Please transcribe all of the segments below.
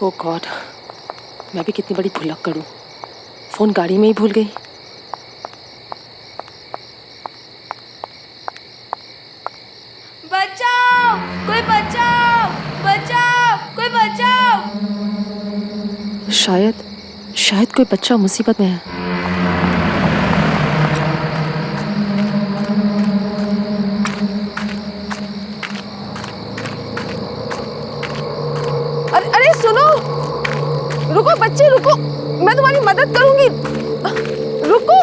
ओ God, मैं भी कितनी बड़ी भुलक्कड़ हूँ। फोन गाड़ी में ही भूल गई। बचाओ, कोई बचाओ, बचाओ, कोई बचाओ। शायद कोई बच्चा मुसीबत में है। अरे सुनो, रुको बच्चे रुको, मैं तुम्हारी मदद करूंगी, रुको।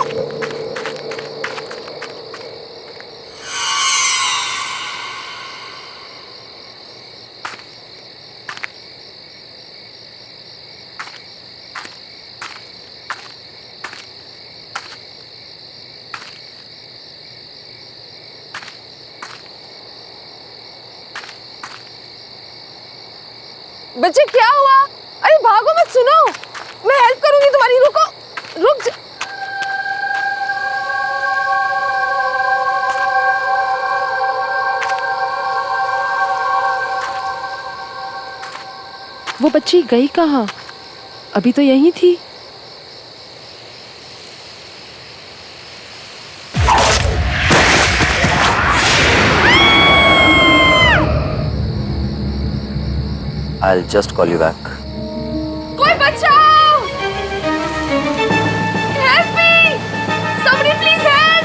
बच्चे क्या हुआ? अरे भागो मत, सुनो, मैं हेल्प करूंगी तुम्हारी, रुको, रुक जा। वो बच्ची गई कहाँ? अभी तो यहीं थी। I'll just call you back. कोई बचाओ! Help me! Somebody please help!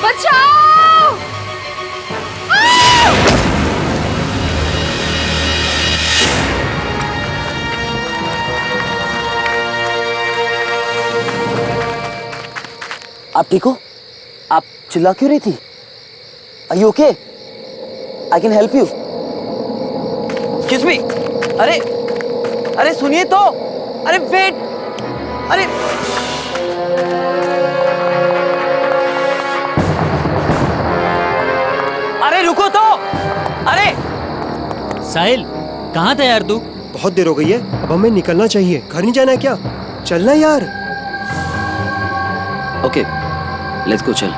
बचाओ! आप ठीक हो? आप चिल्ला क्यों रही थी? Are you okay? I can help you. Excuse me. अरे सुनिए तो। अरे वेट। अरे रुको तो। अरे साहिल, कहाँ था यार तू? बहुत देर हो गई है, अब हमें निकलना चाहिए। घर नहीं जाना है क्या? चलना यार। ओके, लेट्स गो, चल।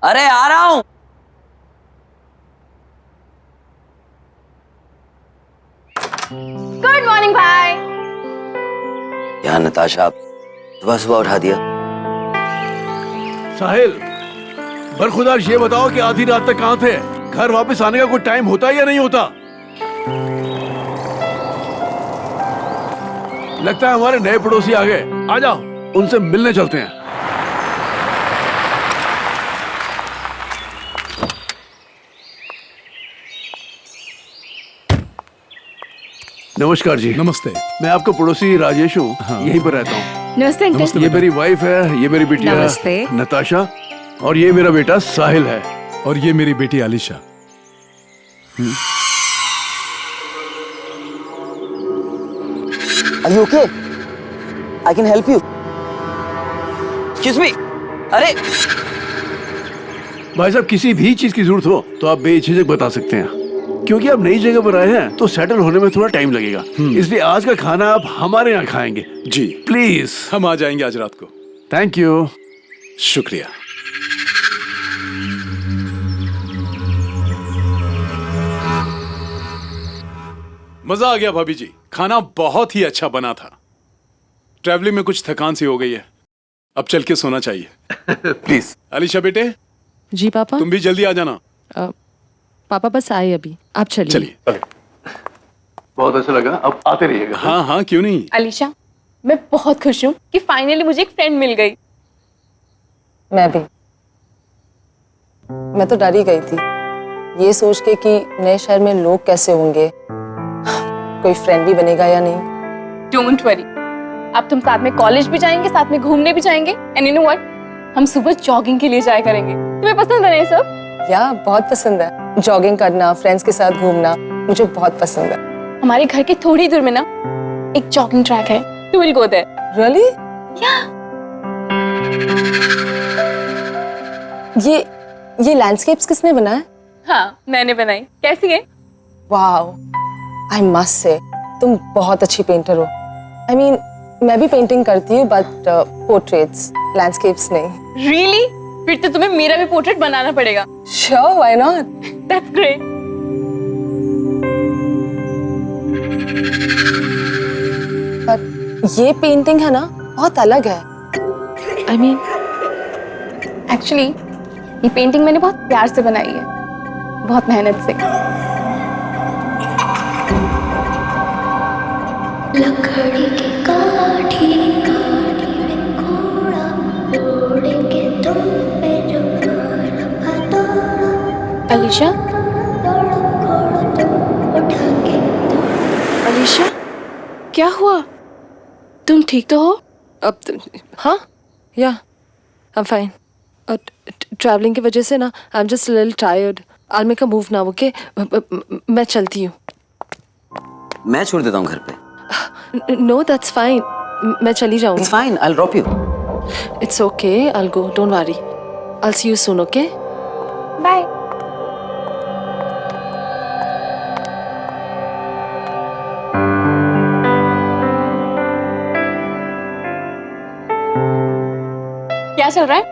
अरे आ रहा हूं। गुड मॉर्निंग भाई। यार नताशा, आप सुबह उठा दिया। साहिल, बरखुदार ये बताओ कि आधी रात तक कहाँ थे? घर वापस आने का कोई टाइम होता है या नहीं होता? लगता है हमारे नए पड़ोसी आ गए। आ जाओ, उनसे मिलने चलते हैं। नमस्कार जी। नमस्ते। मैं आपका पड़ोसी राजेश हूँ। हाँ। यहीं पर रहता हूँ। नमस्ते अंकल। ये मेरी वाइफ है, ये मेरी बिटिया नमस्ते। नताशा, और ये मेरा बेटा साहिल है। और ये मेरी बेटी Alisha. Are you okay? I can help you. Excuse me. अरे भाई साहब, किसी भी चीज की जरूरत हो तो आप बेझिझक बता सकते हैं, क्योंकि आप नई जगह पर आए हैं तो सेटल होने में थोड़ा टाइम लगेगा। इसलिए आज का खाना आप हमारे यहाँ खाएंगे। जी प्लीज। हम आ जाएंगे आज रात को। Thank you. शुक्रिया। मजा आ गया भाभी जी, खाना बहुत ही अच्छा बना था। ट्रैवलिंग में कुछ थकान सी हो गई है, अब चल के सोना चाहिए। प्लीज। अलीशा बेटे, जी पापा। तुम भी जल्दी आ जाना। पापा बस आए अभी, आप चलिए। चलिए। बहुत अच्छा लगा, अब आते रहिएगा। हाँ हाँ, क्यों नहीं। अलीशा, मैं बहुत खुश हूँ कि फाइनली मुझे एक फ्रेंड मिल गई। मैं भी। मैं तो डर ही गई थी, ये सोच के कि नए शहर में लोग कैसे होंगे, कोई फ्रेंड भी बनेगा या नहीं। डोंट वरी, अब तुम साथ में कॉलेज भी जाएंगे, साथ में घूमने भी जाएंगे, एंड यू नो व्हाट, हम सुबह जॉगिंग के लिए जाया करेंगे। तुम्हें पसंद है ना ये सब? या बहुत पसंद है। जॉगिंग करना, फ्रेंड्स के साथ घूमना मुझे बहुत पसंद है। हमारे घर के थोड़ी दूर में ना एक जॉगिंग ट्रैक है, you will go there. Really? ये लैंडस्केप्स किसने बनाया? हाँ, मैंने बनाई। कैसी है? वाओ, आई मस्ट से तुम बहुत अच्छी पेंटर हो। आई मीन मैं भी पेंटिंग करती हूँ बट पोर्ट्रेट्स, लैंडस्केप्स नहीं। रियली? फिर तो तुम्हें मेरा भी पोर्ट्रेट बनाना पड़ेगा। Sure, why not? That's great. But ये पेंटिंग है ना बहुत अलग है। आई मीन एक्चुअली ये पेंटिंग मैंने बहुत प्यार से बनाई है, बहुत मेहनत से। लकड़ी की काठी काठी में घोड़ा उड़ेंगे तुम पे जो अलीशा, घोड़ा तुम उठा के अलीशा, क्या हुआ? तुम ठीक तो हो? हाँ, या आई एम फाइन। ट्रैवलिंग की वजह से ना I am just little tired. I make a move now, okay? मैं चलती हूँ। मैं छोड़ देता हूँ घर पे। No, that's fine. मैं चली जाऊंगी। It's fine, I'll drop you. It's okay, I will go, don't worry. I will see you soon, okay? Bye. क्या चल रहा है?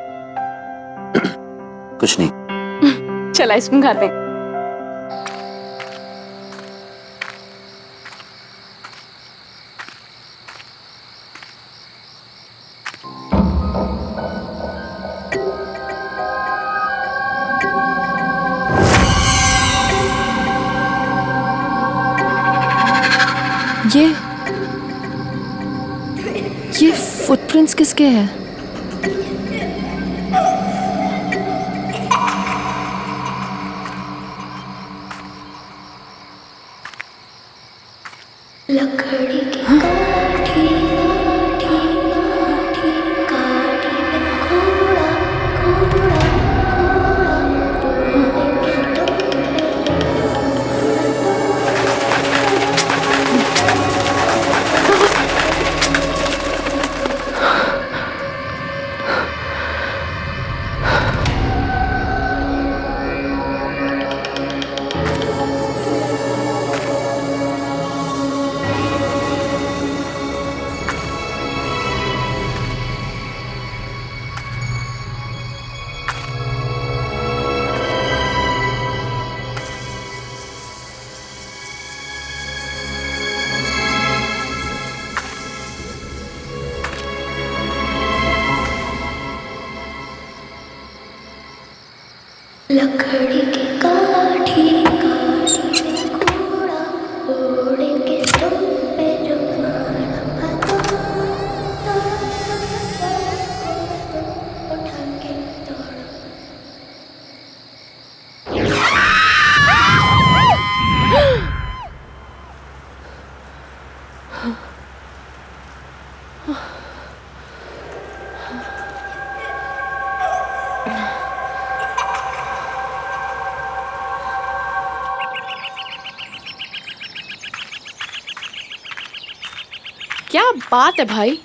कुछ नहीं। चल आइसक्रीम खाते हैं। ये फुटप्रिंट्स किसके हैं? लकड़ी की काठी काठी काठी काठी में घोड़ा घोड़ा घोड़ा उड़ेंगे तुम लकड़ी की काठी काठी में घोड़ा उड़ेंगे तुम पे जो उठा के दौड़ा। क्या बात है भाई,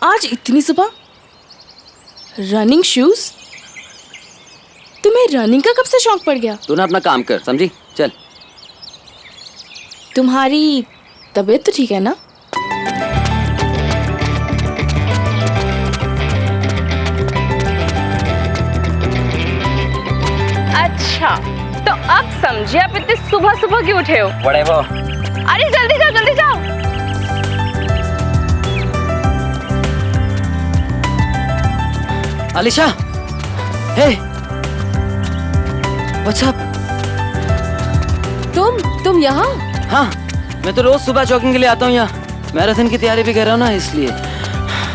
आज इतनी सुबह रनिंग शूज? तुम्हें रनिंग का कब से शौक पड़ गया? तू ना अपना काम कर, समझी? चल। तुम्हारी तबीयत तो ठीक है ना? अच्छा, तो अब समझे आप इतने सुबह सुबह क्यों उठे हो? Whatever. अरे जल्दी जाओ, जल्दी जाओ। Alisha, hey, what's up? तुम यहाँ? हाँ, मैं तो रोज सुबह जॉगिंग के लिए आता हूँ यहाँ। मैराथन की तैयारी भी कर रहा हूँ ना, इसलिए।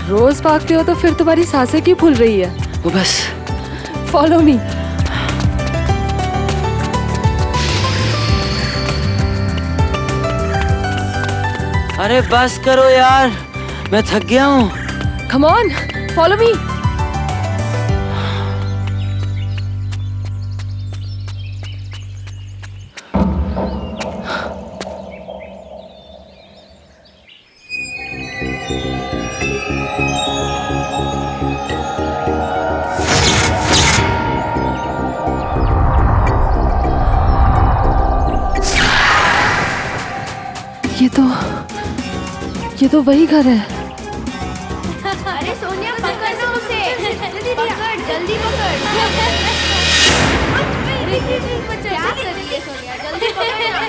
रोज भागते हो तो फिर तुम्हारी सांसें क्यों फूल रही है? वो बस। Follow me. अरे बस करो यार, मैं थक गया हूँ। Come on, follow me. ये तो वही घर है। अरे सोनिया पकड़ ना उसे, पकड़ जल्दी पकड़। क्या कर रही है सोनिया, जल्दी पकड़ ना।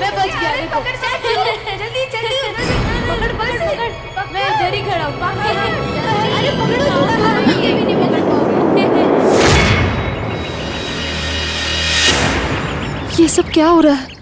मैं बच गया, पकड़ जल्दी जल्दी पकड़ बस पकड़, मैं इधर ही खड़ा हूँ। अरे पकड़ो, ये भी नहीं पकड़ पाओगे। ये सब क्या हो रहा है?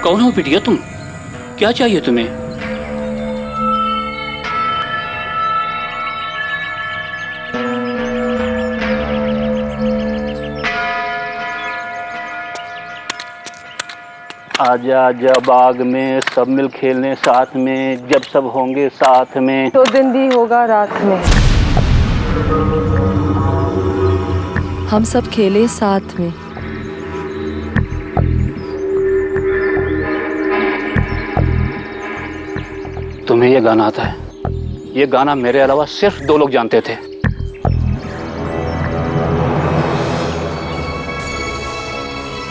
कौन हो बिटिया तुम? क्या चाहिए तुम्हें? आजा आजा बाग में सब मिल खेलने साथ में, जब सब होंगे साथ में। तो दिन भी होगा रात में। हम सब खेले साथ में। तुम्हें ये गाना आता है? ये गाना मेरे अलावा सिर्फ 2 लोग जानते थे।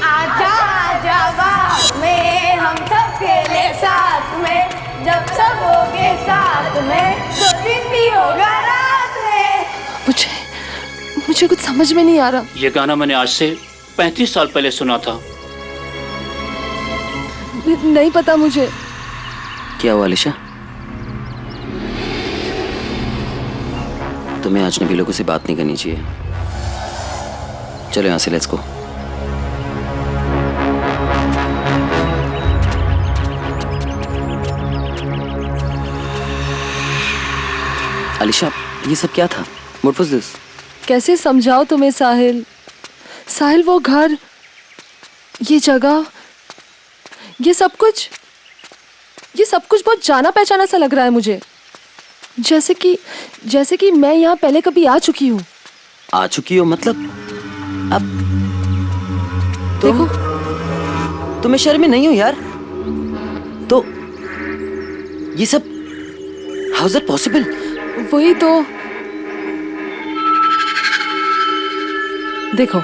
आजा आजा बाग में हम सब खेले साथ में, जब सब होंगे साथ में, तो दिन भी होगा रात में। मुझे कुछ समझ में नहीं आ रहा। ये गाना मैंने आज से 35 साल पहले सुना था। नहीं पता मुझे। क्या हुआ अलीशा? तुम्हें अजनबी लोगों से बात नहीं करनी चाहिए। चलो यहाँ से, लेट्स गो। अलीशा, ये सब क्या था? What was this? कैसे समझाओ तुम्हें साहिल? साहिल, वो घर, ये जगह, ये सब कुछ बहुत जाना पहचाना सा लग रहा है मुझे। जैसे कि मैं यहाँ पहले कभी आ चुकी हूँ। आ चुकी हो मतलब? अब देखो, तुम्हें शर्म नहीं हो यार? तो ये सब हाउ इज इट पॉसिबल? वही तो। देखो,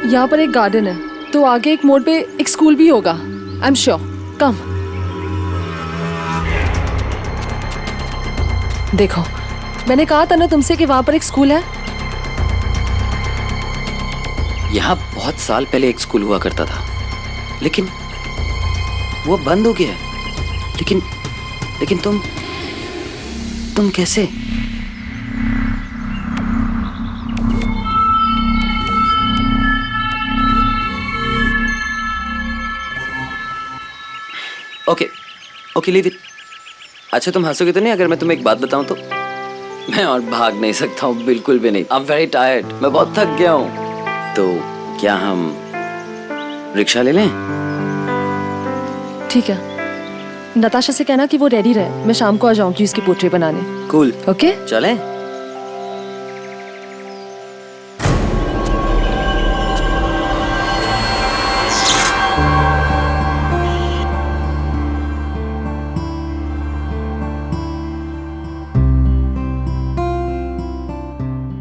यहाँ पर एक गार्डन है, तो आगे एक मोड़ पे एक स्कूल भी होगा। I am sure. कम देखो, मैंने कहा था ना तुमसे कि वहां पर एक स्कूल है। यहाँ बहुत साल पहले एक स्कूल हुआ करता था, लेकिन वो बंद हो गया है। लेकिन तुम कैसे? Okay leave it. अच्छा, तुम हंसोगे तो नहीं अगर मैं तुम्हें एक बात बताऊं तो? मैं और भाग नहीं सकता हूँ, बिल्कुल भी नहीं। आई एम वेरी टायर्ड, मैं बहुत थक गया हूँ। तो क्या हम रिक्शा ले लें? ठीक है, नताशा से कहना कि वो रेडी रहे, मैं शाम को आ जाऊंगी उसकी पोर्ट्रेट बनाने। Cool, okay? चलें?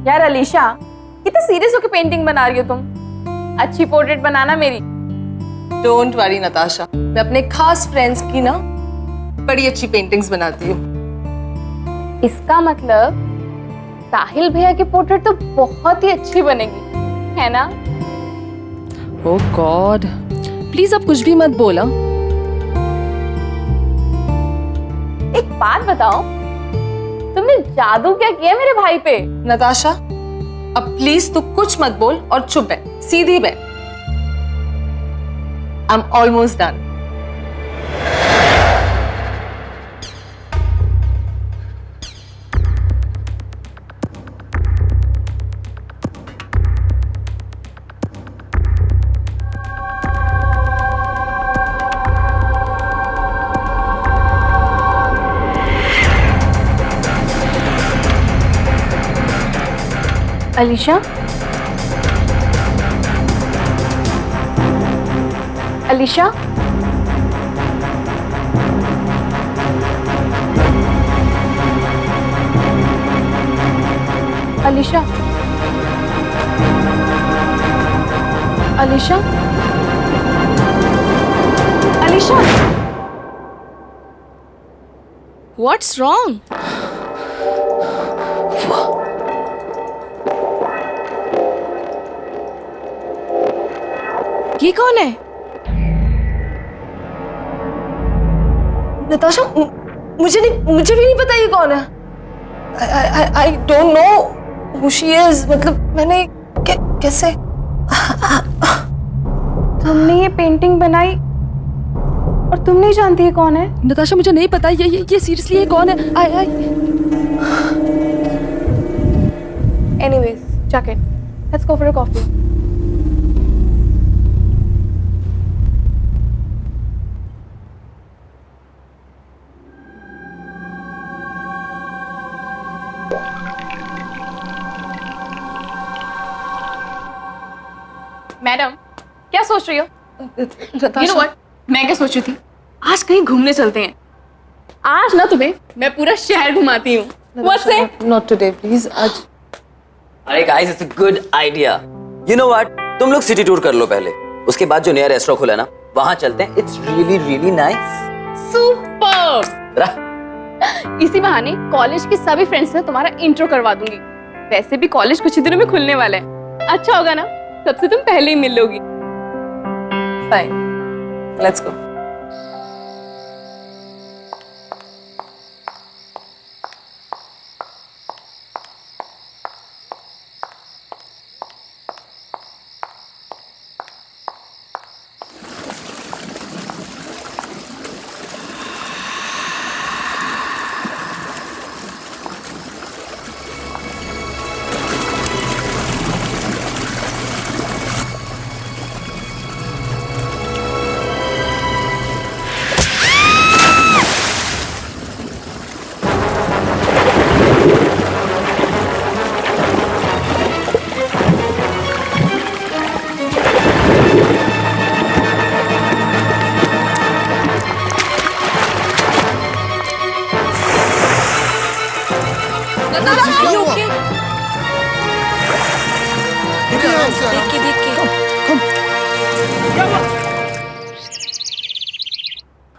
यार अलीशा, कितने सीरियस होकर पेंटिंग बना रही हो तुम? अच्छी पोर्ट्रेट बनाना मेरी। डोंट वरी नताशा, मैं अपने खास फ्रेंड्स की ना बड़ी अच्छी पेंटिंग्स बनाती हूँ। इसका मतलब साहिल भैया की पोर्ट्रेट तो बहुत ही अच्छी बनेगी, है ना? ओह गॉड, प्लीज अब कुछ भी मत बोला। एक बात बताओ, तुमने जादू क्या किया मेरे भाई पे? नताशा, अब प्लीज तू कुछ मत बोल और चुप बैठ, सीधी बैठ। I am almost done. Alisha, Alisha, Alisha, Alisha, Alisha, what's wrong? ये कौन है? नताशा, मुझे भी नहीं पता ये कौन है। I don't know who she is. मतलब मैंने कैसे? तुमने ये पेंटिंग बनाई और तुम नहीं जानती है कौन है? नताशा, मुझे नहीं पता ये सीरियसली ये कौन है? I anyways, chuck it, let's go for a coffee. Madam, क्या सोच रही हो? Natasha, You know what? मैं क्या सोच रही थी? आज कहीं घूमने चलते हैं। आज ना तुम्हें मैं पूरा शहर घुमाती हूँ। What's it? Not today, please. आज अरे guys, it's a good idea. You know what, तुम लोग सिटी टूर कर लो पहले, उसके बाद जो नया रेस्टोरेंट खुला है ना, वहां चलते हैं। It's really really nice. Super. इसी बहाने कॉलेज की सभी फ्रेंड्स से तुम्हारा इंट्रो करवा दूंगी। वैसे भी कॉलेज कुछ ही दिनों में खुलने वाला है। अच्छा होगा ना, सबसे तुम पहले ही मिल लोगी। fine. Let's go.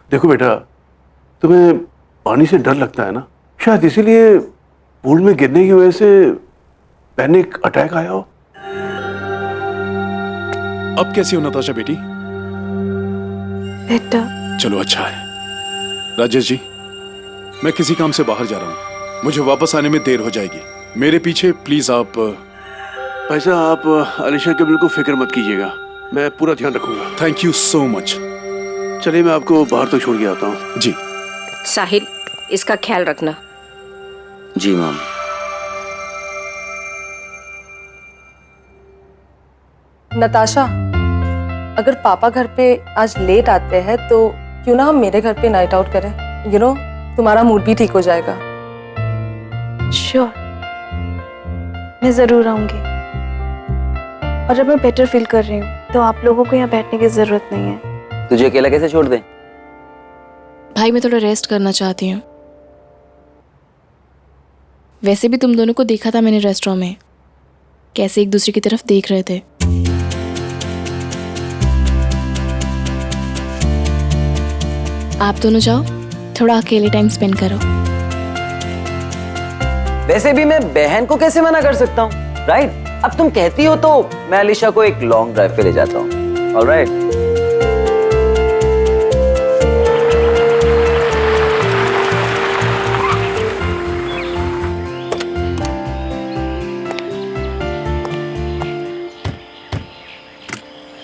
देखो बेटा, तुम्हें पानी से डर लगता है ना, शायद इसीलिए पूल में गिरने की वजह से पैनिक अटैक आया हो। अब कैसी हो नताशा बेटी? बेटा, चलो अच्छा है। राजेश जी, मैं किसी काम से बाहर जा रहा हूँ, मुझे वापस आने में देर हो जाएगी। मेरे पीछे प्लीज आप। पैसा आप अलीशा के बिल्कुल फिक्र मत कीजिएगा, मैं पूरा ध्यान रखूंगा। Thank you so much. चलिए मैं आपको बाहर तक छोड़ के आता हूँ। जी। साहिल, इसका ख्याल रखना। जी मैम। नताशा, अगर पापा घर पे आज लेट आते हैं तो क्यों ना हम मेरे घर पे नाइट आउट करें? यू नो, तुम्हारा मूड भी ठीक हो जाएगा। श्योर, मैं जरूर आऊंगी। और अब मैं बेटर फील कर रही हूँ तो आप लोगों को यहाँ बैठने की जरूरत नहीं है। तुझे अकेला कैसे छोड़ दें? भाई, मैं थोड़ा रेस्ट करना चाहती हूँ। वैसे भी तुम दोनों को देखा था मैंने रेस्टोरेंट में, कैसे एक दूसरे की तरफ देख रहे थे। आप दोनों जाओ, थोड़ा अकेले टाइम स्पेंड करो। वैसे भी मैं बहन को कैसे मना कर सकता हूँ, राइट? अब तुम कहती हो तो मैं अलीशा को एक लॉन्ग ड्राइव पे ले जाता हूँ। ऑलराइट।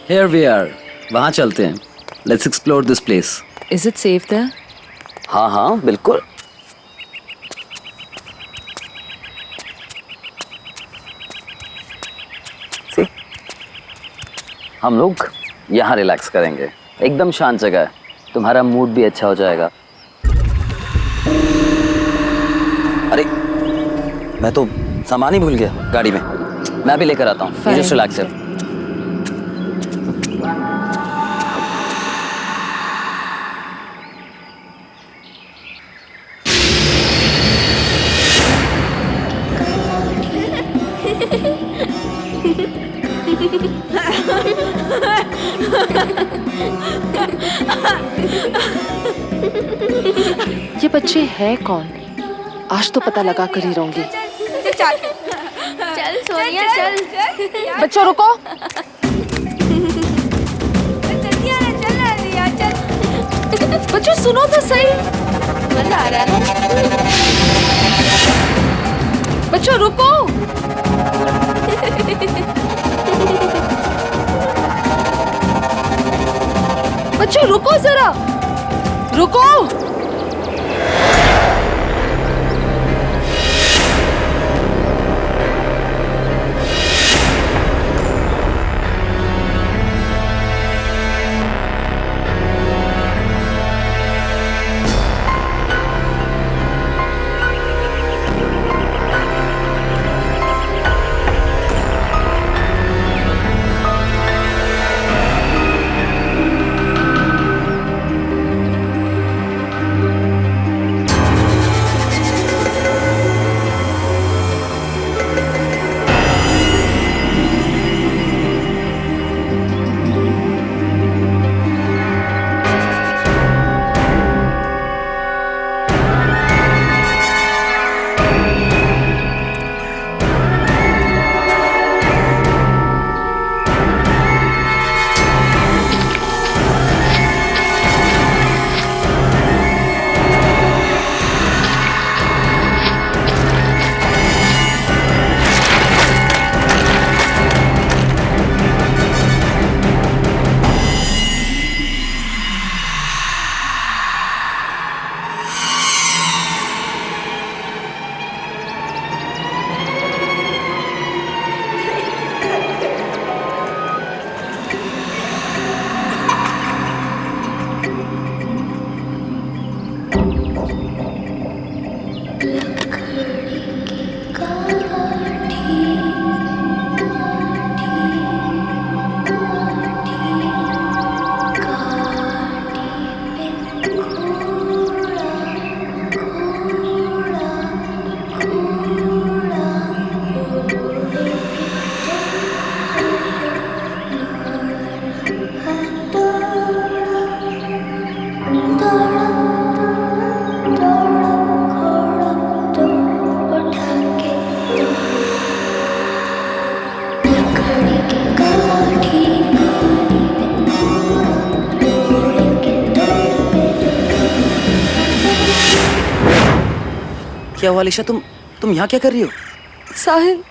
Here we are. वहाँ चलते हैं. Let's explore this place. Is it safe there? हाँ हाँ बिल्कुल. See? हम लोग यहाँ रिलैक्स करेंगे. एकदम शांत जगह है. तुम्हारा मूड भी अच्छा हो जाएगा. अरे मैं तो सामान ही भूल गया गाड़ी में. मैं भी लेकर आता हूँ. Fine. जस्ट रिलैक्स है. ये बच्चे हैं कौन? आज तो पता लगा कर ही रहूंगी. चल सोनिया चल. बच्चों रुको. जल्दी आना चल रिया चल. बच्चों सुनो तो सही. मजा आ रहा है. बच्चों रुको. बच्चों रुको जरा. रुको. क्या हुआ अलीशा? तुम यहाँ क्या कर रही हो? साहिल.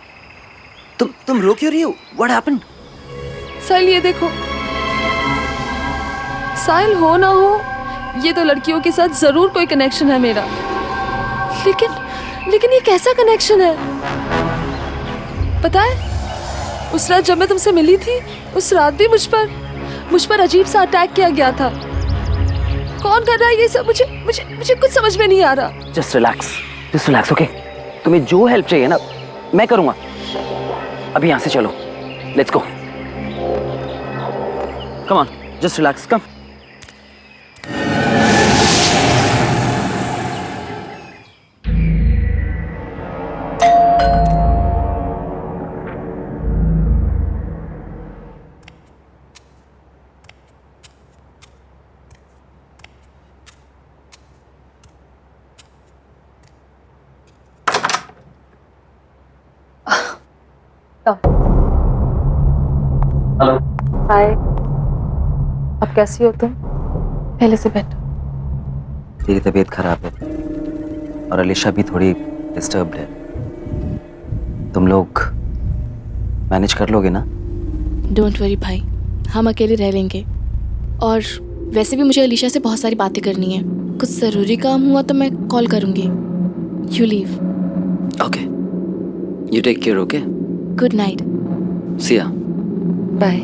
तुम रो क्यों रही हो? What happened? साहिल ये देखो. साहिल हो ना हो ये तो लड़कियों के साथ जरूर कोई कनेक्शन है मेरा. लेकिन ये कैसा कनेक्शन है? पता है उस रात जब मैं तुमसे मिली थी उस रात भी मुझ पर अजीब सा अटैक किया गया था. कौन कर रहा है ये सब? मुझे कुछ समझ में नहीं आ रहा. Just relax okay. तुम्हें जो हेल्प चाहिए ना मैं करूंगा. अभी यहाँ से चलो. Let's go. Come on just relax. Come. Hello. Hi. अब कैसी हो तुम? पहले से बेटर. तेरी तबीयत खराब है और अलीशा भी थोड़ी डिस्टर्ब्ड है. तुम लोग मैनेज कर लोगे ना? डोंट वरी भाई, हम अकेले रह लेंगे। और वैसे भी मुझे अलीशा से बहुत सारी बातें करनी है। कुछ ज़रूरी काम हुआ तो मैं कॉल करूँगी। You leave. Okay, you take care. Okay, good night. See ya. Bye.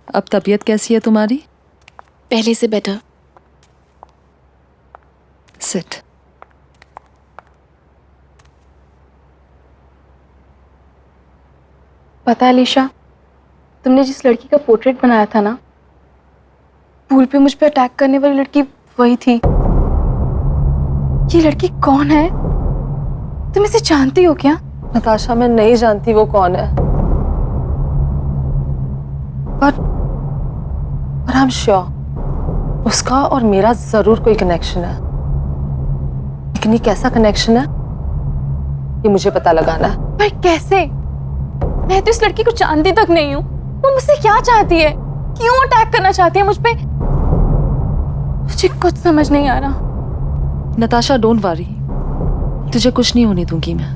अब तबीयत कैसी है तुम्हारी? पहले से बेटर। सिट। पता है अलीशा, तुमने जिस लड़की का पोर्ट्रेट बनाया था ना, पूल पे मुझ पे अटैक करने वाली लड़की वही थी। ये लड़की कौन है? तुम इसे जानती हो क्या? नताशा, मैं नहीं जानती वो कौन है, पर आई एम श्योर उसका और मेरा जरूर कोई कनेक्शन है। लेकिन ये कैसा कनेक्शन है, ये मुझे पता लगाना है। पर कैसे? मैं तो इस लड़की को जानती तक नहीं हूँ। वो मुझसे क्या चाहती है? क्यों अटैक करना चाहती है मुझ पे? मुझे कुछ समझ नहीं आ रहा। नताशा, डोंट वरी, तुझे कुछ नहीं होने दूंगी मैं।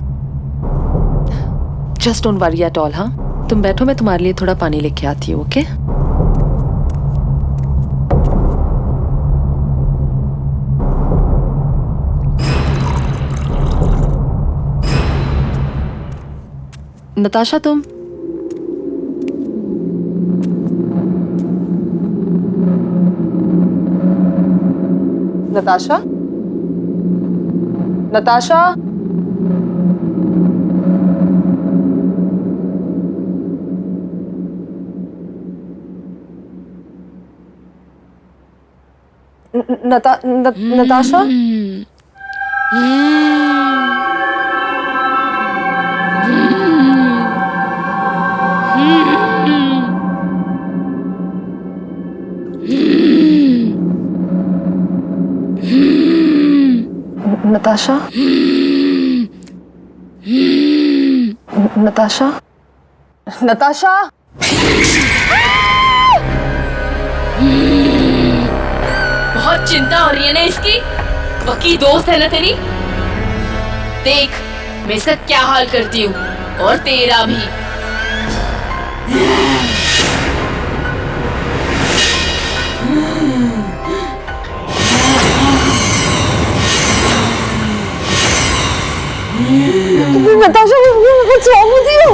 Just don't worry at all. हाँ, तुम बैठो, मैं तुम्हारे लिए थोड़ा पानी लेके आती हूँ। ओके? नताशा, तुम नताशा, नताशा, नताशा, नताशा, नताशा, नताशा। बहुत चिंता हो रही है ना इसकी? पक्की दोस्त है ना तेरी? देख मैं इसका क्या हाल करती हूँ, और तेरा भी। Natasha, what's wrong with you?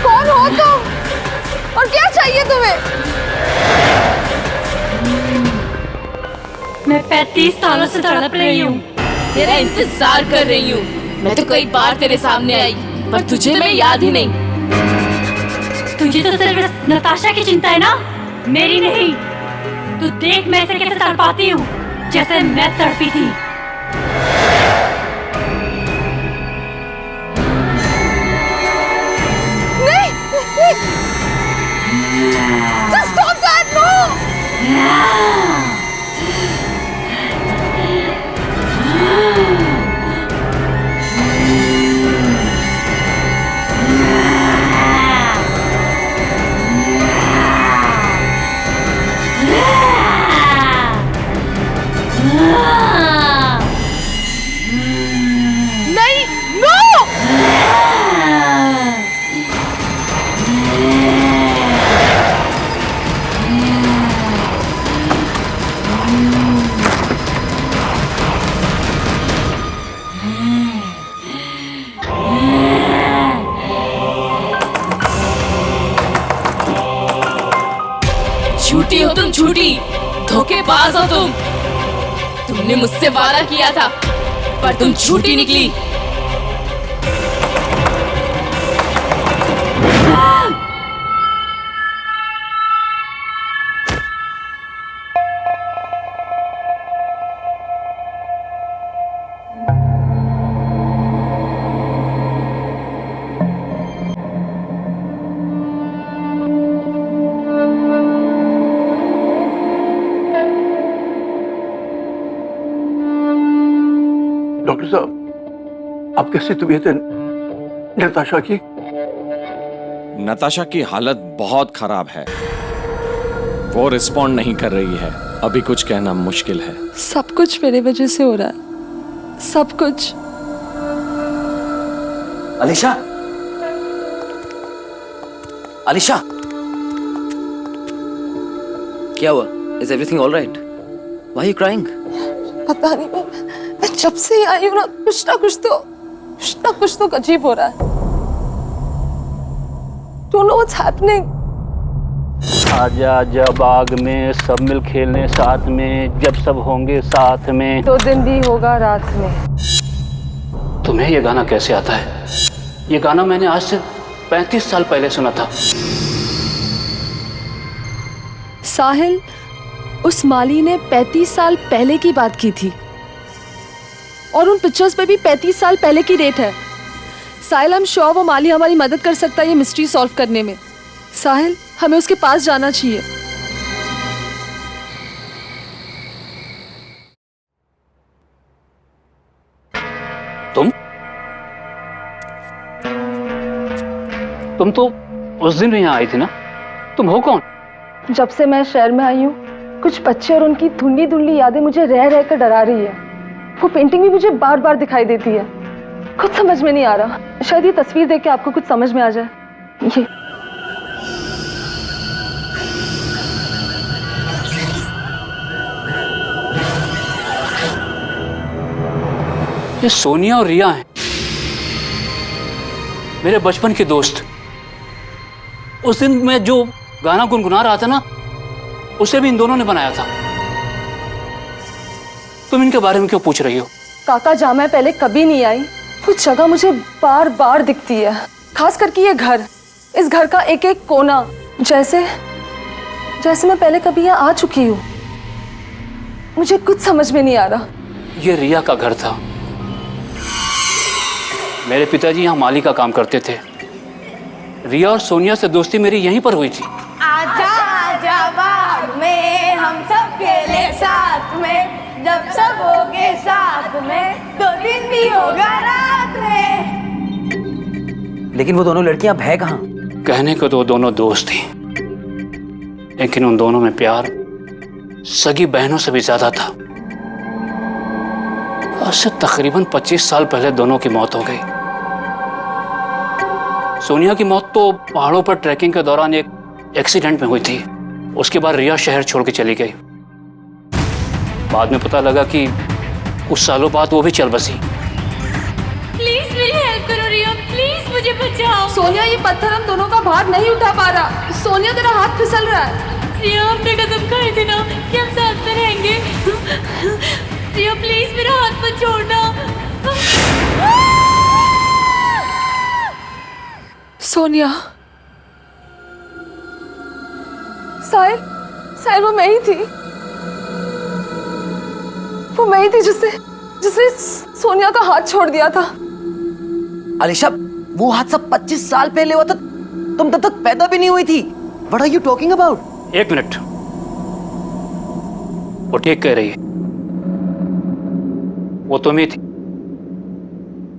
कौन हो तुम? और क्या चाहिए तुम्हें? मैं 35 सालों से तड़प रही हूँ। तेरा इंतजार कर रही हूँ। मैं तो कई बार तेरे सामने आई, पर तुझे मैं याद ही नहीं। तुझे तो सिर्फ नताशा की चिंता है ना, मेरी नहीं। तू देख मैं इसे कैसे तड़पाती हूँ, जैसे मैं तड़पी थी। Just stop that! No! नहीं, no! झूठी हो तुम, झूठी, धोखेबाज हो तुम। तुमने मुझसे वादा किया था, पर तुम झूठी निकली। डॉक्टर साहब, अब कैसी तबीयत है नताशा की? नताशा की हालत बहुत खराब है, वो रिस्पॉन्ड नहीं कर रही है। अभी कुछ कहना मुश्किल है। सब कुछ मेरे वजह से हो रहा है, सब कुछ। अलीशा, अलीशा, क्या हुआ? Is everything all right? Why you crying? पता नहीं, मैं जब से ही आई हूँ ना, कुछ ना कुछ तो अजीब हो रहा है। Don't know what's happening. आजा आजा बाग में सब मिल खेलने साथ में, जब सब होंगे साथ में। 2 दिन भी होगा रात में। तुम्हें ये गाना कैसे आता है? ये गाना मैंने आज से 35 साल पहले सुना था। साहिल, उस माली ने 35 साल पहले की बात की थी और उन पिक्चर्स पे भी 35 साल पहले की डेट है। साहिल, हम श्योर वो माली हमारी मदद कर सकता है ये मिस्ट्री सॉल्व करने में। साहिल, हमें उसके पास जाना चाहिए। तुम तो उस दिन भी यहाँ आई थी ना? तुम हो कौन? जब से मैं शहर में आई हूँ, कुछ बच्चे और उनकी धुंधली धुंधली यादें मुझे रह रह कर डरा रही है। वो पेंटिंग भी मुझे बार बार दिखाई देती है। कुछ समझ में नहीं आ रहा। शायद ये तस्वीर देख के आपको कुछ समझ में आ जाए। ये सोनिया और रिया हैं, मेरे बचपन के दोस्त। उस दिन मैं जो गाना गुनगुना रहा था ना, उसे भी इन दोनों ने बनाया था। तुम इनके बारे में क्यों पूछ रही हो? काका, जहाँ मैं पहले कभी नहीं आई, वो जगह मुझे बार बार दिखती है। खास करके ये घर, इस घर का एक एक कोना, जैसे मैं पहले कभी यहाँ आ चुकी हूँ। मुझे कुछ समझ में नहीं आ रहा। ये रिया का घर था। मेरे पिताजी यहाँ माली का काम करते थे। रिया और सोनिया से दोस्ती मेरी यहीं पर हुई थी। आजा आजा बाग में हम सब खेले साथ में, जब सब होगे साथ में, 2 दिन भी होगा रात में। लेकिन वो दोनों लड़कियां अब है कहाँ? कहने को तो वो दोनों दोस्त थी, लेकिन उन दोनों में प्यार सगी बहनों से भी ज्यादा था। आज से तकरीबन 25 साल पहले दोनों की मौत हो गई। सोनिया की मौत तो पहाड़ों पर ट्रैकिंग के दौरान एक एक्सीडेंट में हुई थी। उसके बाद रिया शहर छोड़ के चली गई। बाद में पता लगा कि कुछ सालों बाद वो भी चल बसी। प्लीज मेरी हेल्प करो रिया, प्लीज मुझे बचाओ। सोनिया, ये पत्थर हम दोनों का भार नहीं उठा पा रहा। सोनिया, तेरा हाथ फिसल रहा है। रिया, हमने कसम खाई थी ना कि हम साथ में रहेंगे। रिया प्लीज मेरा हाथ मत छोड़ना। सोनिया, साहिल, वो मैं ही थी। वो मैं ही थी जिसने सोनिया का हाथ छोड़ दिया था। अलीशा, वो हादसा 25 साल पहले हुआ था। तुम तब तक पैदा भी नहीं हुई थी। What are you talking about? 1 minute, वो ठीक कह रही है। वो तुम ही थी,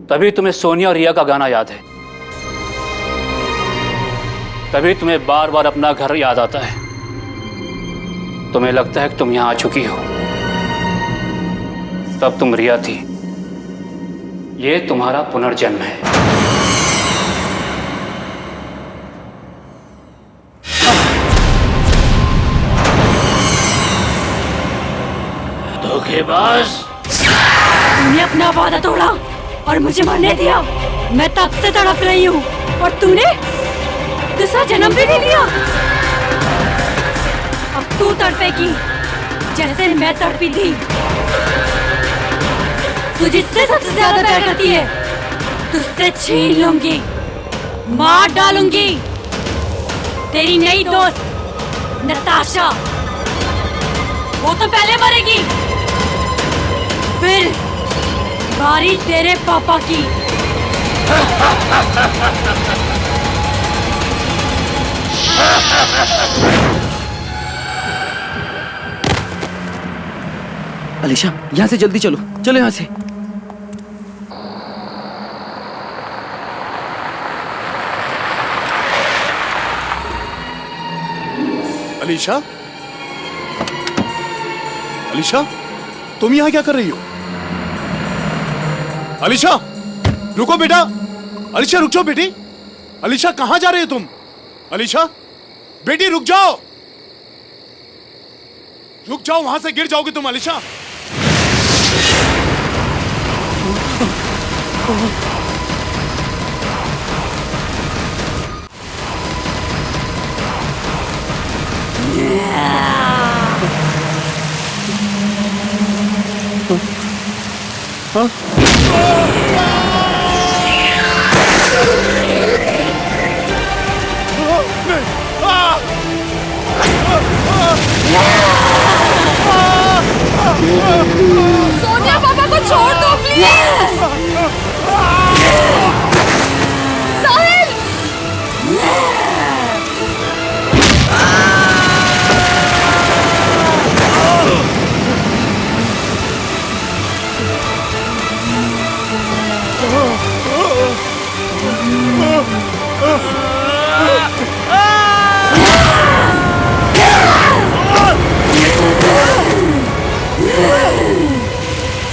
तभी तुम्हें सोनिया और रिया का गाना याद है। तभी तुम्हें बार बार अपना घर याद आता है। तुम्हें लगता है कि तुम यहां आ चुकी हो। तब तुम रिया थी। ये तुम्हारा पुनर्जन्म है। धोखेबाज, तूने अपना वादा तोड़ा और मुझे मरने दिया। मैं तब से तड़प रही हूँ और तूने दूसरा जन्म भी नहीं लिया। अब तू तड़पेगी जैसे मैं तड़पी थी। तू जिससे सबसे ज्यादा प्यार करती है, तुझसे छीन लूंगी, मार डालूंगी। तेरी नई दोस्त नताशा, वो तो पहले मरेगी, फिर बारी तेरे पापा की। अलीशा, यहाँ से जल्दी चलो, चलो यहाँ से। अलीशा, अलीशा, तुम यहां क्या कर रही हो? अलीशा, रुको बेटा। अलीशा रुक जाओ बेटी। अलीशा कहां जा रही हो तुम? अलीशा, बेटी रुक जाओ, रुक जाओ, वहां से गिर जाओगे तुम। अलीशा, सोनिया, पापा को छोड़ दो प्लीज। साहिल,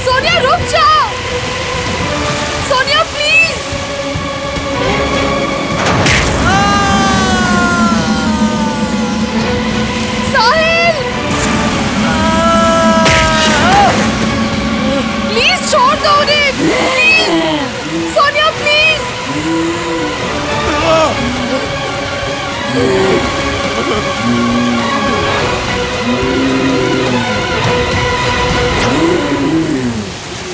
सोनिया रुक जाओ। सोनिया प्लीज। साहिल, प्लीज छोड़ दो उन्हें, प्लीज। सोनिया प्लीज।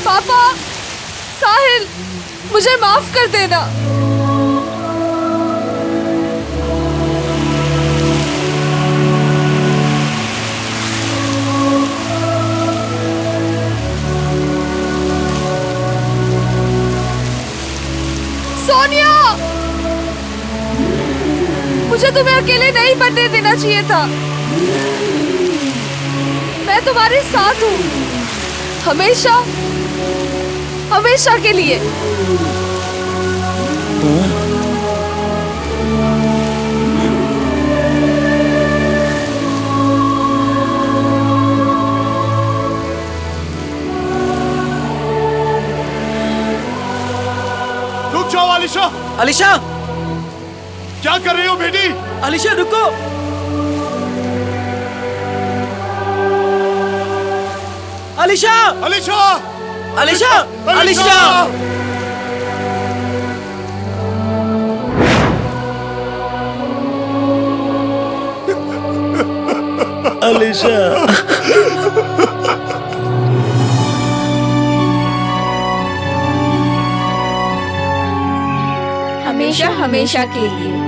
पापा, साहिल, मुझे माफ कर देना। सोनिया, मुझे तुम्हें अकेले नहीं बनने देना चाहिए था। मैं तुम्हारे साथ हूँ, हमेशा, हमेशा के लिए। रुक जाओ अलीशा। अलीशा, क्या कर रही हो बेटी? अलीशा रुको। अलीशा, अलीशा, अलीशा, अलीशा, अलीशा। हमेशा हमेशा के लिए।